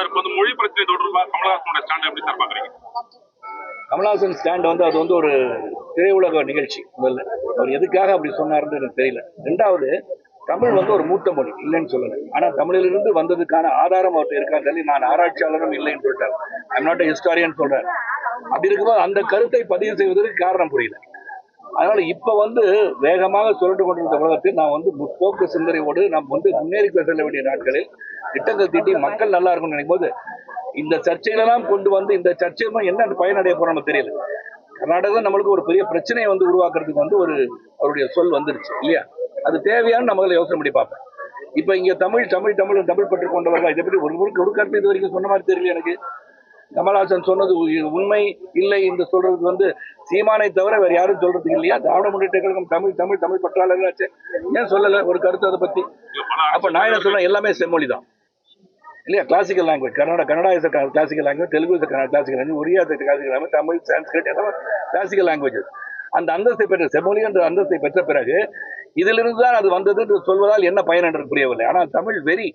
Sir இப்போ வந்து மொழி பிரச்சனை தொடர்பாக கமலஹாசனோட ஸ்டாண்ட் எப்படி சார் பாக்குறீங்க? கமலஹாசன் ஸ்டாண்ட் வந்து அது வந்து ஒரு திரையுலக நிகழ்ச்சி. முதல்ல அவர் எதுக்காக அப்படி சொன்னார்னு எனக்கு தெரியல. ரெண்டாவது, தமிழ் வந்து ஒரு மூத்த மொழி, இல்லைன்னு சொல்லலை. ஆனா தமிழிலிருந்து வந்ததுக்கான ஆதாரம் அவர்கிட்ட இருக்கான்னு சொல்லி, நான் ஆராய்ச்சியாளரும் இல்லைன்னு சொல்லிட்டார். ஐம் நாட் ஹிஸ்டாரியன் சொல்றாரு. அப்படி இருக்கும்போது அந்த கருத்தை பதிவு செய்வதற்கு காரணம் புரியல. அதனால இப்ப வந்து வேகமாக சுழன்று கொண்டிருந்த உலகத்தில் நான் வந்து முற்போக்கு சிந்தனையோடு நாம் வந்து முன்னேறி செல்ல வேண்டிய நாட்களில் திட்டங்கள் தீட்டி மக்கள் நல்லா இருக்கும்னு நினைக்கும் போது இந்த சர்ச்சைகளெல்லாம் கொண்டு வந்து இந்த சர்ச்சைகளும் என்ன பயனடைய போறோம்னு தெரியல. கர்நாடகா நம்மளுக்கு ஒரு பெரிய பிரச்சனையை வந்து உருவாக்குறதுக்கு வந்து ஒரு அவருடைய சொல் வந்துருச்சு இல்லையா? அது தேவையான நம்மள யோசனை பண்ணி பார்ப்பேன். இப்ப இங்க தமிழ் தமிழ் தமிழ் தமிழ் பற்று கொண்டவர்கள் இதை பற்றி ஒரு கருத்து இது வரைக்கும் சொன்ன மாதிரி தெரியல எனக்கு. கமலஹாசன் சொன்னது உண்மை இல்லை என்று சொல்றதுக்கு வந்து சீமானை தவிர வேற யாரும் சொல்றதுக்கு இல்லையா? திராவிட முன்னேற்ற கழகம் தமிழ் தமிழ் தமிழ் பற்றாளர்களாச்சு, ஏன் சொல்லல ஒரு கருத்து அதை பத்தி? அப்ப நான் என்ன சொல்றேன், எல்லாமே செம்மொழி தான் இல்லையா? Classical language, Kannada is classical language, Telugu is classical language, Oriya classical language, Tamil Sanskrit எல்லாம் கிளாசிக்கல் லாங்குவேஜ். அந்த அந்தஸ்தை பெற்ற செம்மொழி என்ற அந்தஸ்தை பெற்ற பிறகு இதிலிருந்து தான் அது வந்தது என்று சொல்வதால் என்ன பயன் என்று புரியவில்லை. ஆனால் தமிழ் வெறி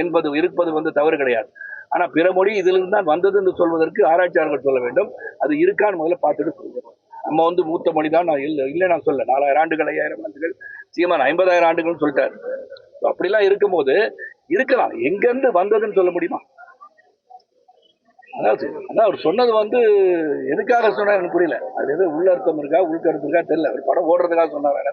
என்பது இருப்பது வந்து தவறு கிடையாது. ஆனா பிற மொழி இதிலிருந்து தான் வந்தது என்று சொல்வதற்கு ஆராய்ச்சியாளர்கள் சொல்ல வேண்டும். அது இருக்கான்னு முதல்ல பார்த்துட்டு சொல்லுங்க. நம்ம வந்து மூத்த மொழி தான், நான் இல்லை நான் சொல்ல 4000 ஆண்டுகள் 5000 ஆண்டுகள், சீமான் 50000 ஆண்டுகள் சொல்லிட்டாரு. அப்படிலாம் இருக்கும்போது இருக்கலாம், எங்க இருந்து வந்ததுன்னு சொல்ல முடியுமா? அதாவது அவர் சொன்னது வந்து எதுக்காக சொன்னார் எனக்கு புரியல. அது எது உள்ள அர்த்தம் இருக்கா உள்கருத்து இருக்கா தெரியல. ஒரு படம் ஓடுறதுக்காக சொன்னார்.